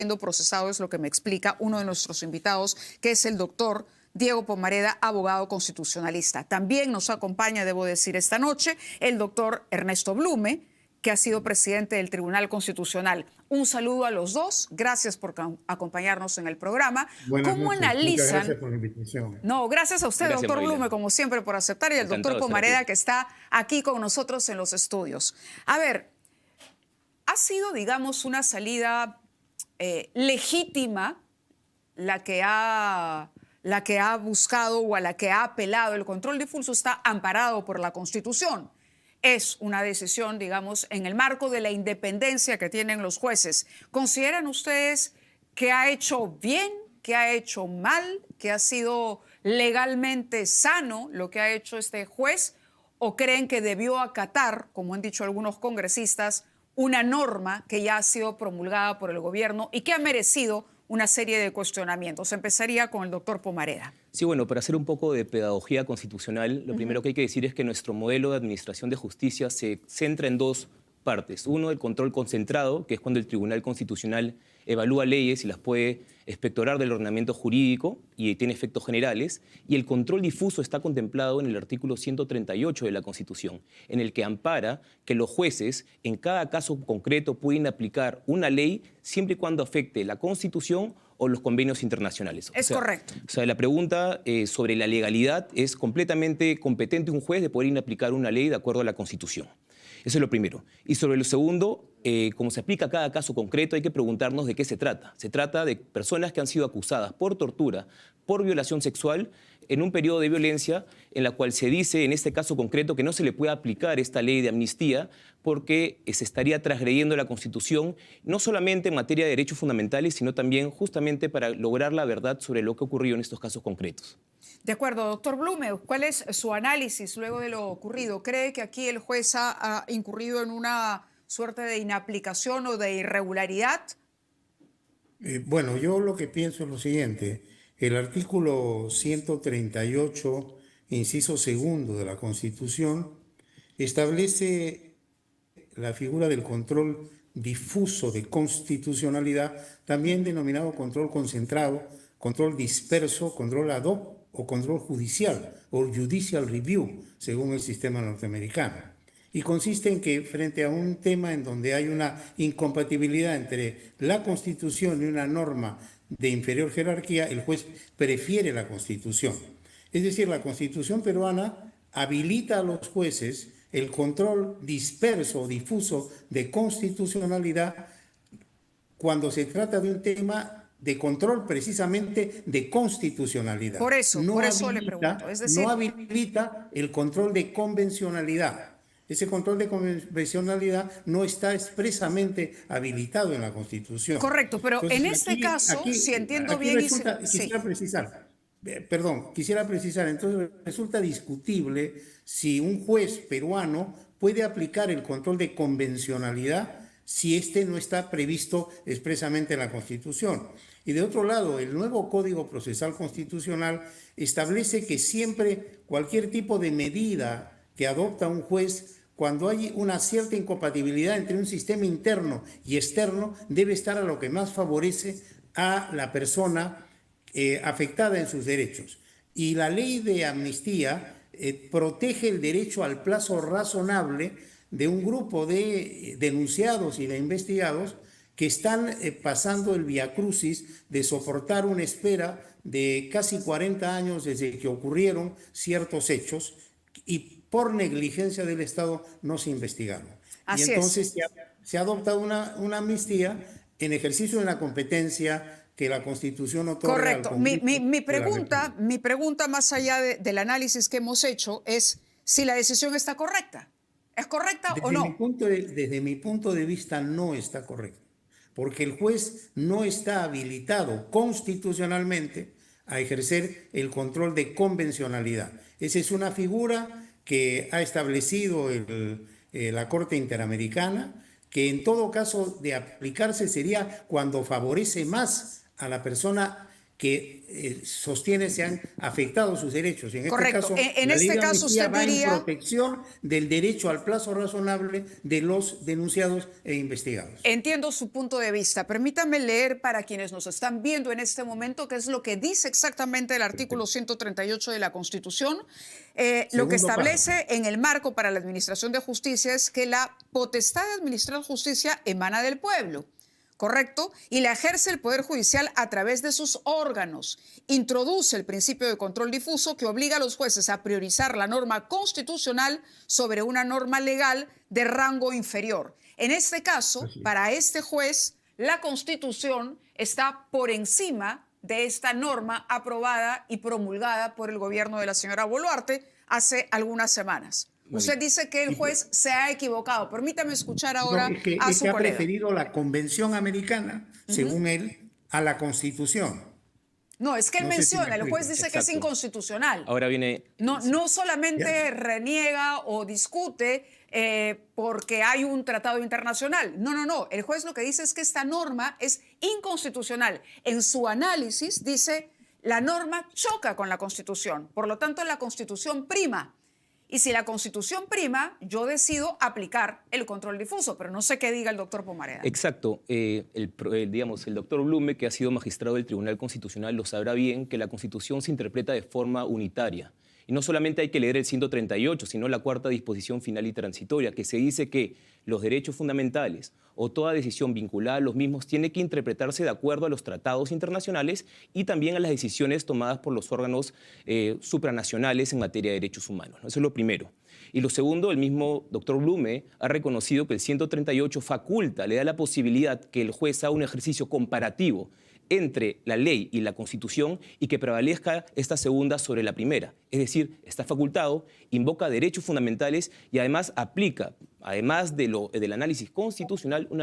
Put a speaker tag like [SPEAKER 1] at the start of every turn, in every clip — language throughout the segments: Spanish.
[SPEAKER 1] siendo procesado, es lo que me explica uno de nuestros invitados, que es el doctor Diego Pomareda, abogado constitucionalista. También nos acompaña, debo decir, esta noche el doctor Ernesto Blume, que ha sido presidente del Tribunal Constitucional. Un saludo a los dos. Gracias por acompañarnos en el programa.
[SPEAKER 2] Buenas
[SPEAKER 1] ¿Cómo
[SPEAKER 2] noches.
[SPEAKER 1] analizan?
[SPEAKER 2] Muchas gracias por la invitación.
[SPEAKER 1] No, gracias a usted,
[SPEAKER 3] Gracias,
[SPEAKER 1] doctor
[SPEAKER 3] Mayla.
[SPEAKER 1] Blume, como siempre, por aceptar, y el
[SPEAKER 3] Encantado
[SPEAKER 1] doctor
[SPEAKER 3] de estar
[SPEAKER 1] Pomareda,
[SPEAKER 3] aquí.
[SPEAKER 1] que está aquí con nosotros en los estudios. A ver, ha sido, digamos, una salida legítima la que ha buscado o a la que ha apelado. El control difuso está amparado por la Constitución. Es una decisión, digamos, en el marco de la independencia que tienen los jueces. ¿Consideran ustedes que ha hecho bien, que ha hecho mal, que ha sido legalmente sano lo que ha hecho este juez? ¿O creen que debió acatar, como han dicho algunos congresistas, una norma que ya ha sido promulgada por el gobierno y que ha merecido una serie de cuestionamientos? Empezaría con el doctor Pomareda.
[SPEAKER 3] Sí, bueno, para hacer un poco de pedagogía constitucional, lo primero que hay que decir es que nuestro modelo de administración de justicia se centra en dos partes. Uno, el control concentrado, que es cuando el Tribunal Constitucional evalúa leyes y las puede expectorar del ordenamiento jurídico y tiene efectos generales. Y el control difuso está contemplado en el artículo 138 de la Constitución, en el que ampara que los jueces, en cada caso concreto, pueden aplicar una ley siempre y cuando afecte la Constitución o los convenios internacionales.
[SPEAKER 1] Es correcto.
[SPEAKER 3] O sea, la pregunta sobre la legalidad es completamente competente un juez de poder aplicar una ley de acuerdo a la Constitución. Eso es lo primero. Y sobre lo segundo, como se aplica a cada caso concreto, hay que preguntarnos de qué se trata. Se trata de personas que han sido acusadas por tortura, por violación sexual, en un periodo de violencia en la cual se dice, en este caso concreto, que no se le puede aplicar esta ley de amnistía porque se estaría transgrediendo la Constitución, no solamente en materia de derechos fundamentales, sino también justamente para lograr la verdad sobre lo que ocurrió en estos casos concretos.
[SPEAKER 1] De acuerdo, doctor Blume, ¿cuál es su análisis luego de lo ocurrido? ¿Cree que aquí el juez ha incurrido en una suerte de inaplicación o de irregularidad?
[SPEAKER 2] Bueno, yo lo que pienso es lo siguiente. El artículo 138, inciso segundo de la Constitución, establece la figura del control difuso de constitucionalidad, también denominado control concentrado, control disperso, control ad hoc o control judicial o judicial review, según el sistema norteamericano. Y consiste en que frente a un tema en donde hay una incompatibilidad entre la Constitución y una norma de inferior jerarquía, el juez prefiere la Constitución. Es decir, la Constitución peruana habilita a los jueces el control disperso o difuso de constitucionalidad cuando se trata de un tema de control precisamente de constitucionalidad.
[SPEAKER 1] Por eso le pregunto. Es decir,
[SPEAKER 2] no habilita el control de convencionalidad. Ese control de convencionalidad no está expresamente habilitado en la Constitución.
[SPEAKER 1] Correcto, pero
[SPEAKER 2] entonces,
[SPEAKER 1] en este caso, si entiendo bien...
[SPEAKER 2] Quisiera precisar, entonces resulta discutible si un juez peruano puede aplicar el control de convencionalidad si este no está previsto expresamente en la Constitución. Y de otro lado, el nuevo Código Procesal Constitucional establece que siempre cualquier tipo de medida que adopta un juez, cuando hay una cierta incompatibilidad entre un sistema interno y externo, debe estar a lo que más favorece a la persona afectada en sus derechos. Y la ley de amnistía protege el derecho al plazo razonable de un grupo de denunciados y de investigados que están pasando el viacrucis de soportar una espera de casi 40 años desde que ocurrieron ciertos hechos y por negligencia del Estado no se investigaron.
[SPEAKER 1] Así
[SPEAKER 2] y entonces
[SPEAKER 1] es.
[SPEAKER 2] se ha adoptado una amnistía en ejercicio de la competencia que la Constitución otorga.
[SPEAKER 1] Correcto. Mi pregunta, más allá del análisis que hemos hecho, es si la decisión está correcta. ¿Es correcta o no?
[SPEAKER 2] Desde mi punto de vista no está correcta, porque el juez no está habilitado constitucionalmente a ejercer el control de convencionalidad. Esa es una figura que ha establecido la Corte Interamericana, que en todo caso de aplicarse sería cuando favorece más a la persona que sostiene se han afectado sus derechos. En
[SPEAKER 1] Correcto.
[SPEAKER 2] este caso,
[SPEAKER 1] En
[SPEAKER 2] la ley
[SPEAKER 1] este
[SPEAKER 2] de
[SPEAKER 1] caso
[SPEAKER 2] amnistía
[SPEAKER 1] usted
[SPEAKER 2] va
[SPEAKER 1] diría...
[SPEAKER 2] en protección del derecho al plazo razonable de los denunciados e investigados.
[SPEAKER 1] Entiendo su punto de vista. Permítame leer para quienes nos están viendo en este momento qué es lo que dice exactamente el artículo 138 de la Constitución. Lo que establece en el marco para la administración de justicia es que la potestad de administrar justicia emana del pueblo. ¿Correcto? Y la ejerce el Poder Judicial a través de sus órganos. Introduce el principio de control difuso que obliga a los jueces a priorizar la norma constitucional sobre una norma legal de rango inferior. En este caso, para este juez, la Constitución está por encima de esta norma aprobada y promulgada por el gobierno de la señora Boluarte hace algunas semanas. Usted dice que el juez se ha equivocado. Permítame escuchar ahora
[SPEAKER 2] no,
[SPEAKER 1] a su
[SPEAKER 2] ha
[SPEAKER 1] colega.
[SPEAKER 2] preferido la Convención Americana, según él, a la Constitución.
[SPEAKER 1] No, es que él
[SPEAKER 2] No sé si
[SPEAKER 1] menciona,
[SPEAKER 2] me
[SPEAKER 1] el juez
[SPEAKER 2] explico.
[SPEAKER 1] dice que es inconstitucional.
[SPEAKER 3] Ahora viene...
[SPEAKER 1] No solamente reniega o discute porque hay un tratado internacional. No. El juez lo que dice es que esta norma es inconstitucional. En su análisis dice, la norma choca con la Constitución. Por lo tanto, la Constitución prima. Y si la Constitución prima, yo decido aplicar el control difuso, pero no sé qué diga el doctor Pomareda.
[SPEAKER 3] Exacto. Digamos, el doctor Blume, que ha sido magistrado del Tribunal Constitucional, lo sabrá bien que la Constitución se interpreta de forma unitaria. Y no solamente hay que leer el 138, sino la cuarta disposición final y transitoria, que se dice que los derechos fundamentales o toda decisión vinculada a los mismos tiene que interpretarse de acuerdo a los tratados internacionales y también a las decisiones tomadas por los órganos supranacionales en materia de derechos humanos, ¿no? Eso es lo primero. Y lo segundo, el mismo doctor Blume ha reconocido que el 138 faculta, le da la posibilidad que el juez haga un ejercicio comparativo entre la ley y la Constitución y que prevalezca esta segunda sobre la primera. Es decir, está facultado, invoca derechos fundamentales y además aplica, además del análisis constitucional, un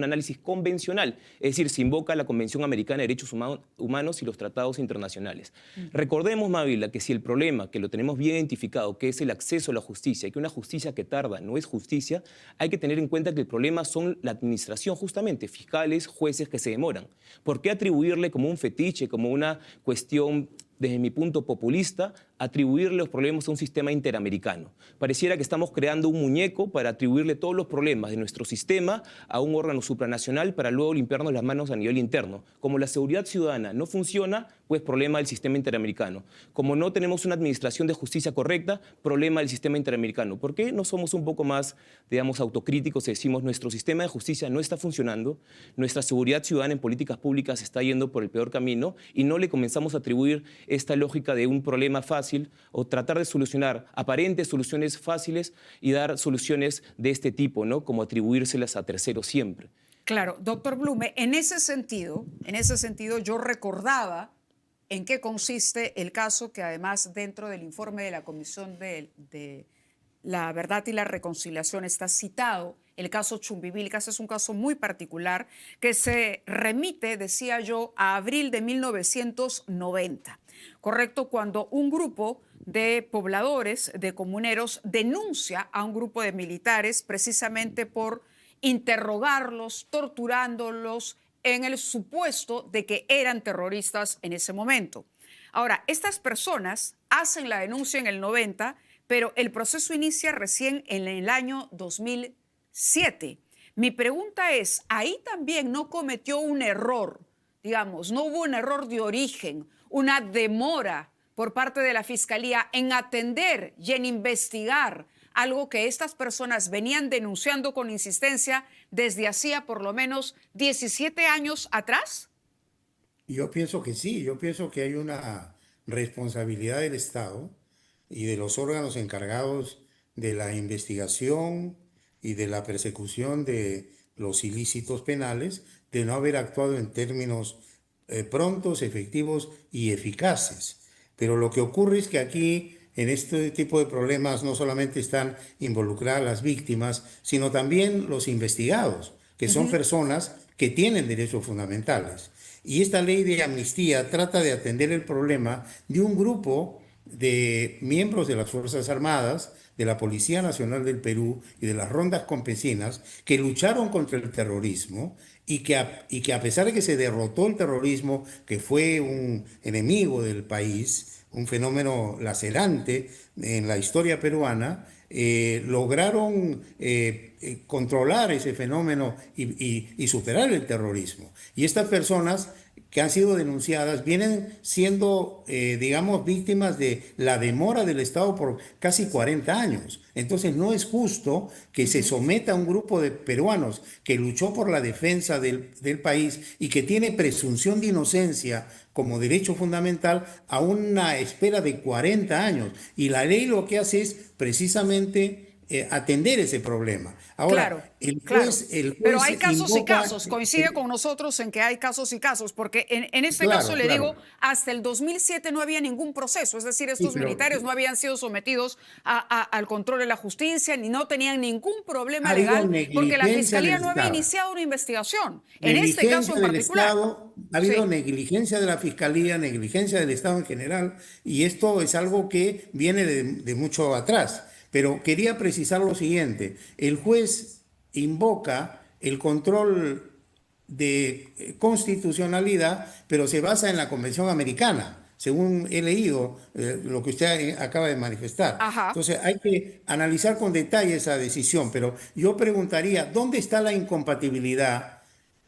[SPEAKER 3] análisis convencional. Es decir, se invoca la Convención Americana de Derechos Humanos y los tratados internacionales. Recordemos, Mávila, que si el problema, que lo tenemos bien identificado, que es el acceso a la justicia, y que una justicia que tarda no es justicia, hay que tener en cuenta que el problema son la administración, justamente, fiscales, jueces que se demoran. ¿Por qué atribuirle como un fetiche, como una cuestión, desde mi punto populista, atribuirle los problemas a un sistema interamericano? Pareciera que estamos creando un muñeco para atribuirle todos los problemas de nuestro sistema a un órgano supranacional para luego limpiarnos las manos a nivel interno. Como la seguridad ciudadana no funciona, pues problema del sistema interamericano. Como no tenemos una administración de justicia correcta, problema del sistema interamericano. ¿Por qué no somos un poco más, digamos, autocríticos y decimos nuestro sistema de justicia no está funcionando, nuestra seguridad ciudadana en políticas públicas está yendo por el peor camino y no le comenzamos a atribuir esta lógica de un problema fácil o tratar de solucionar aparentes soluciones fáciles y dar soluciones de este tipo, ¿no? Como atribuírselas a terceros siempre?
[SPEAKER 1] Claro, doctor Blume, en ese sentido yo recordaba en qué consiste el caso que además dentro del informe de la Comisión de la Verdad y la Reconciliación está citado, el caso Chumbivilcas. Es un caso muy particular que se remite, decía yo, a abril de 1990, ¿correcto? Cuando un grupo de pobladores, de comuneros, denuncia a un grupo de militares precisamente por interrogarlos, torturándolos, en el supuesto de que eran terroristas en ese momento. Ahora, estas personas hacen la denuncia en el 90, pero el proceso inicia recién en el año 2007. Mi pregunta es, ¿ahí también no cometió un error? Digamos, ¿no hubo un error de origen, una demora por parte de la Fiscalía en atender y en investigar algo que estas personas venían denunciando con insistencia desde hacía por lo menos 17 años atrás?
[SPEAKER 2] Yo pienso que sí, yo pienso que hay una responsabilidad del Estado y de los órganos encargados de la investigación y de la persecución de los ilícitos penales de no haber actuado en términos prontos, efectivos y eficaces. Pero lo que ocurre es que aquí, en este tipo de problemas, no solamente están involucradas las víctimas, sino también los investigados, que son personas que tienen derechos fundamentales. Y esta ley de amnistía trata de atender el problema de un grupo de miembros de las Fuerzas Armadas, de la Policía Nacional del Perú y de las rondas campesinas que lucharon contra el terrorismo y que a pesar de que se derrotó el terrorismo, que fue un enemigo del país, un fenómeno lacerante en la historia peruana, lograron controlar ese fenómeno y superar el terrorismo. Y estas personas que han sido denunciadas vienen siendo, digamos, víctimas de la demora del Estado por casi 40 años. Entonces no es justo que se someta a un grupo de peruanos que luchó por la defensa del país y que tiene presunción de inocencia como derecho fundamental a una espera de 40 años. Y la ley lo que hace es precisamente atender ese problema. Ahora,
[SPEAKER 1] Claro,
[SPEAKER 2] el
[SPEAKER 1] claro.
[SPEAKER 2] juez
[SPEAKER 1] Pero hay casos y
[SPEAKER 2] invoca,
[SPEAKER 1] casos. Coincide con nosotros en que hay casos y casos, porque en este
[SPEAKER 2] claro,
[SPEAKER 1] caso le
[SPEAKER 2] claro.
[SPEAKER 1] digo, hasta el 2007 no había ningún proceso, es decir,
[SPEAKER 2] Sí,
[SPEAKER 1] estos militares no habían sido sometidos al control de la justicia, ni no tenían ningún problema
[SPEAKER 2] ha habido
[SPEAKER 1] legal, porque la
[SPEAKER 2] negligencia
[SPEAKER 1] Fiscalía
[SPEAKER 2] del
[SPEAKER 1] no había
[SPEAKER 2] Estado.
[SPEAKER 1] iniciado una investigación. En este caso
[SPEAKER 2] Negligencia
[SPEAKER 1] en
[SPEAKER 2] del
[SPEAKER 1] particular.
[SPEAKER 2] Estado, ha habido
[SPEAKER 1] Sí.
[SPEAKER 2] negligencia de la Fiscalía, negligencia del Estado en general, y esto es algo que viene de mucho atrás. Pero quería precisar lo siguiente, el juez invoca el control de constitucionalidad, pero se basa en la Convención Americana, según he leído lo que usted acaba de manifestar.
[SPEAKER 1] Ajá.
[SPEAKER 2] Entonces hay que analizar con detalle esa decisión, pero yo preguntaría, ¿dónde está la incompatibilidad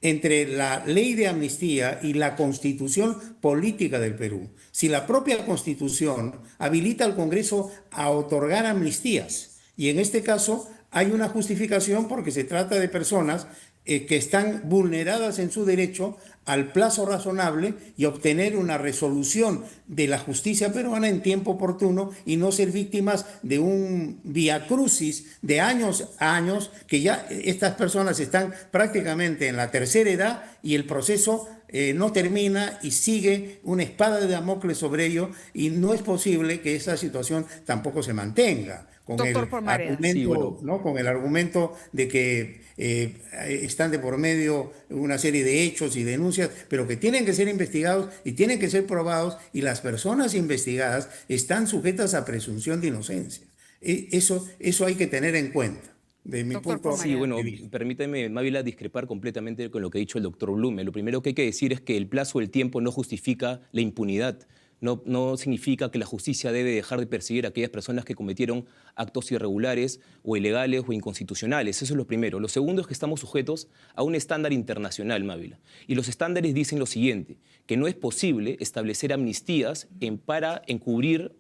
[SPEAKER 2] entre la ley de amnistía y la constitución política del Perú? Si la propia constitución habilita al Congreso a otorgar amnistías, y en este caso hay una justificación porque se trata de personas que están vulneradas en su derecho al plazo razonable y obtener una resolución de la justicia peruana en tiempo oportuno y no ser víctimas de un viacrucis de años a años, que ya estas personas están prácticamente en la tercera edad y el proceso no termina y sigue una espada de Damocles sobre ello, y no es posible que esa situación tampoco se mantenga con
[SPEAKER 1] Doctor
[SPEAKER 2] el
[SPEAKER 1] Pormareda.
[SPEAKER 3] Sí,
[SPEAKER 2] argumento,
[SPEAKER 3] bueno,
[SPEAKER 2] ¿no? Con el argumento de que están de por medio una serie de hechos y denuncias, pero que tienen que ser investigados y tienen que ser probados, y las personas investigadas están sujetas a presunción de inocencia. Eso hay que tener en cuenta, de mi
[SPEAKER 1] Doctor
[SPEAKER 2] punto
[SPEAKER 3] sí,
[SPEAKER 1] Pormareda.
[SPEAKER 3] bueno,
[SPEAKER 2] de vista.
[SPEAKER 3] permítame, Mávila, discrepar completamente con lo que ha dicho el doctor Blume. Lo primero que hay que decir es que el plazo del tiempo no justifica la impunidad. No significa que la justicia debe dejar de perseguir a aquellas personas que cometieron actos irregulares o ilegales o inconstitucionales. Eso es lo primero. Lo segundo es que estamos sujetos a un estándar internacional, Mávila. Y los estándares dicen lo siguiente, que no es posible establecer amnistías para encubrir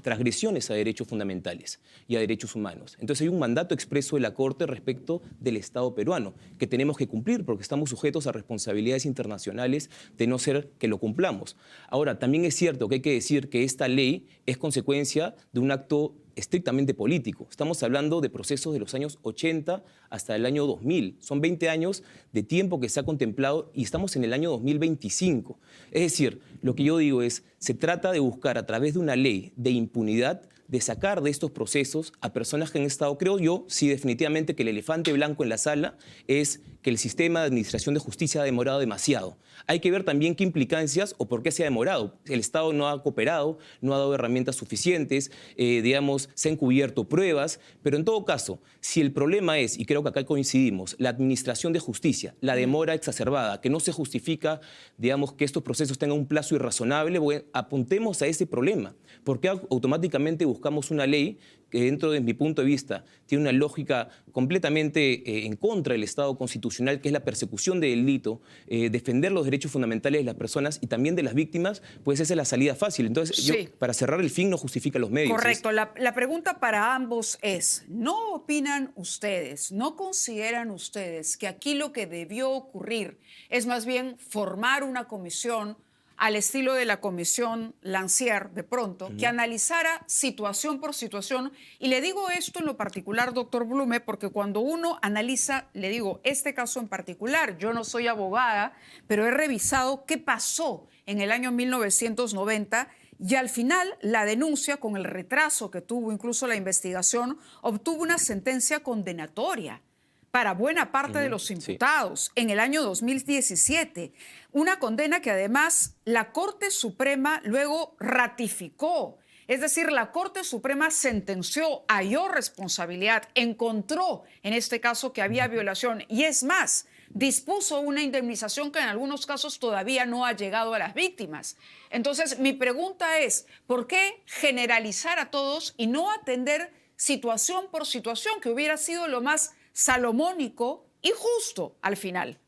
[SPEAKER 3] transgresiones a derechos fundamentales y a derechos humanos. Entonces hay un mandato expreso de la Corte respecto del Estado peruano que tenemos que cumplir porque estamos sujetos a responsabilidades internacionales de no ser que lo cumplamos. Ahora, también es cierto que hay que decir que esta ley es consecuencia de un acto estrictamente político. Estamos hablando de procesos de los años 80 hasta el año 2000. Son 20 años de tiempo que se ha contemplado y estamos en el año 2025. Es decir, lo que yo digo es, se trata de buscar a través de una ley de impunidad, de sacar de estos procesos a personas que han estado, creo yo, sí definitivamente que el elefante blanco en la sala es que el sistema de administración de justicia ha demorado demasiado. Hay que ver también qué implicancias o por qué se ha demorado. El Estado no ha cooperado, no ha dado herramientas suficientes, digamos, se han cubierto pruebas, pero en todo caso, si el problema es, y creo que acá coincidimos, la administración de justicia, la demora exacerbada, que no se justifica, digamos, que estos procesos tengan un plazo irrazonable, bueno, apuntemos a ese problema. ¿Por qué automáticamente buscamos una ley que dentro de mi punto de vista tiene una lógica completamente en contra del Estado constitucional, que es la persecución de delito, defender los derechos fundamentales de las personas y también de las víctimas? Pues esa es la salida fácil. Entonces,
[SPEAKER 1] Sí.
[SPEAKER 3] para cerrar el fin no justifica los medios.
[SPEAKER 1] Correcto. La pregunta para ambos es, ¿no opinan ustedes, no consideran ustedes que aquí lo que debió ocurrir es más bien formar una comisión al estilo de la comisión Lancier, de pronto, que analizara situación por situación? Y le digo esto en lo particular, doctor Blume, porque cuando uno analiza, le digo, este caso en particular, yo no soy abogada, pero he revisado qué pasó en el año 1990 y al final la denuncia, con el retraso que tuvo incluso la investigación, obtuvo una sentencia condenatoria para buena parte de los imputados en el año 2017. Una condena que además la Corte Suprema luego ratificó. Es decir, la Corte Suprema sentenció, halló responsabilidad, encontró en este caso que había violación y es más, dispuso una indemnización que en algunos casos todavía no ha llegado a las víctimas. Entonces, mi pregunta es, ¿por qué generalizar a todos y no atender situación por situación, que hubiera sido lo más salomónico y justo al final?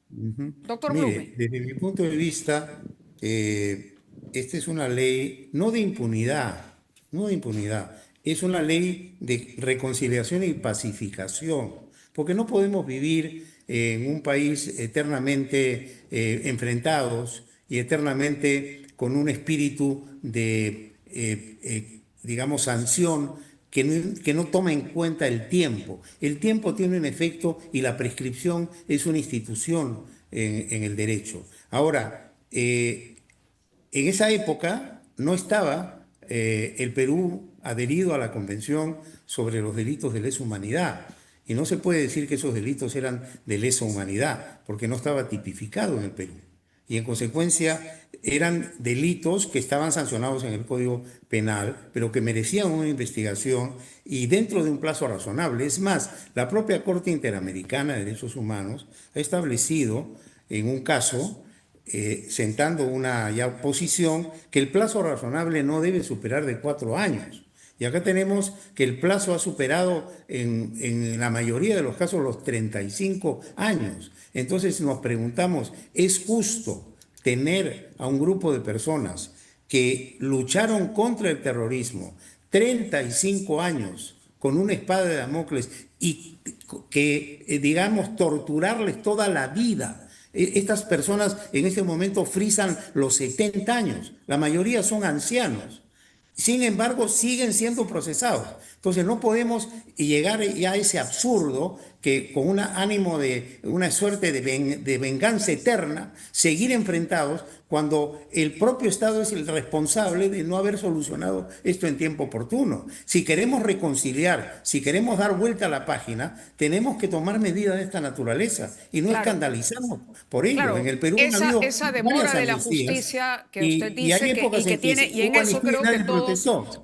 [SPEAKER 1] Doctor
[SPEAKER 2] Mire,
[SPEAKER 1] Blume.
[SPEAKER 2] desde mi punto de vista, esta es una ley no de impunidad, no de impunidad, es una ley de reconciliación y pacificación, porque no podemos vivir en un país eternamente enfrentados y eternamente con un espíritu de, digamos, sanción que no toma en cuenta el tiempo. El tiempo tiene un efecto y la prescripción es una institución en el derecho. Ahora, en esa época no estaba el Perú adherido a la Convención sobre los delitos de lesa humanidad. Y no se puede decir que esos delitos eran de lesa humanidad, porque no estaba tipificado en el Perú. Y en consecuencia eran delitos que estaban sancionados en el Código Penal, pero que merecían una investigación y dentro de un plazo razonable. Es más, la propia Corte Interamericana de Derechos Humanos ha establecido en un caso, sentando una ya posición, que el plazo razonable no debe superar de 4 años. Y acá tenemos que el plazo ha superado en la mayoría de los casos los 35 años. Entonces nos preguntamos, ¿es justo tener a un grupo de personas que lucharon contra el terrorismo 35 años con una espada de Damocles y que, digamos, torturarles toda la vida? Estas personas en este momento frisan los 70 años, la mayoría son ancianos. Sin embargo, siguen siendo procesados. Entonces no podemos llegar ya a ese absurdo que con un ánimo de una suerte de venganza eterna, seguir enfrentados cuando el propio Estado es el responsable de no haber solucionado esto en tiempo oportuno. Si queremos reconciliar, si queremos dar vuelta a la página, tenemos que tomar medidas de esta naturaleza y no escandalizarnos por ello.
[SPEAKER 1] Claro,
[SPEAKER 2] en el Perú ha habido
[SPEAKER 1] esa demora
[SPEAKER 2] varias
[SPEAKER 1] de la
[SPEAKER 2] amnistías
[SPEAKER 1] justicia que usted
[SPEAKER 2] y hay
[SPEAKER 1] dice
[SPEAKER 2] épocas
[SPEAKER 1] que tiene, y en eso creo que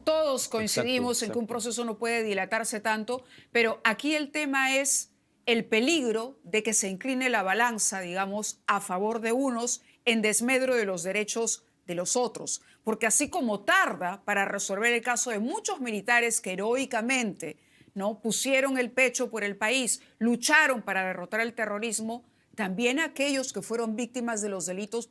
[SPEAKER 1] todos coincidimos en que un proceso no puede dilatarse tanto, pero aquí el tema es el peligro de que se incline la balanza, digamos, a favor de unos en desmedro de los derechos de los otros. Porque así como tarda para resolver el caso de muchos militares que heroicamente, ¿no?, pusieron el pecho por el país, lucharon para derrotar el terrorismo, también aquellos que fueron víctimas de los delitos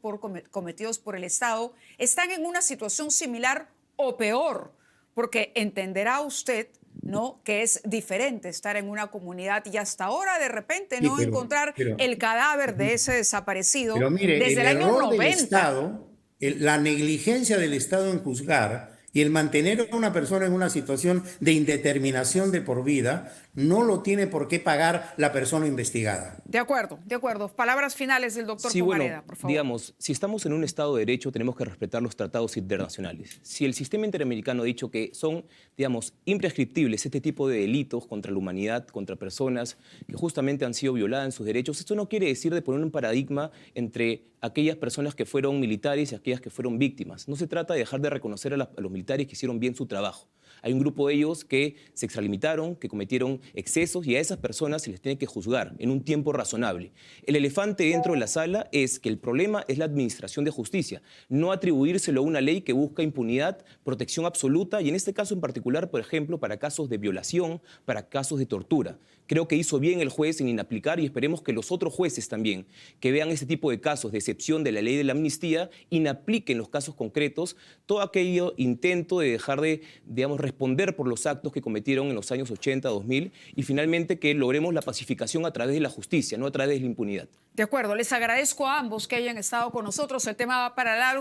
[SPEAKER 1] cometidos por el Estado están en una situación similar o peor, porque entenderá usted, ¿no?, que es diferente estar en una comunidad y hasta ahora de repente no encontrar el cadáver de ese desaparecido desde el año 90.
[SPEAKER 2] Del Estado, la negligencia del Estado en juzgar y el mantener a una persona en una situación de indeterminación de por vida no lo tiene por qué pagar la persona investigada.
[SPEAKER 1] De acuerdo, de acuerdo. Palabras finales del doctor Pumareda, por favor.
[SPEAKER 3] Digamos, si estamos en un Estado de Derecho, tenemos que respetar los tratados internacionales. Si el sistema interamericano ha dicho que son, digamos, imprescriptibles este tipo de delitos contra la humanidad, contra personas que justamente han sido violadas en sus derechos, esto no quiere decir de poner un paradigma entre aquellas personas que fueron militares y aquellas que fueron víctimas. No se trata de dejar de reconocer a los militares que hicieron bien su trabajo. Hay un grupo de ellos que se extralimitaron, que cometieron excesos y a esas personas se les tiene que juzgar en un tiempo razonable. El elefante dentro de la sala es que el problema es la administración de justicia, no atribuírselo a una ley que busca impunidad, protección absoluta y en este caso en particular, por ejemplo, para casos de violación, para casos de tortura. Creo que hizo bien el juez en inaplicar y esperemos que los otros jueces también que vean este tipo de casos de excepción de la ley de la amnistía inapliquen los casos concretos todo aquello intento de dejar de, digamos, responder por los actos que cometieron en los años 80, 2000 y finalmente que logremos la pacificación a través de la justicia, no a través de la impunidad.
[SPEAKER 1] De acuerdo, les agradezco a ambos que hayan estado con nosotros. El tema va para largo.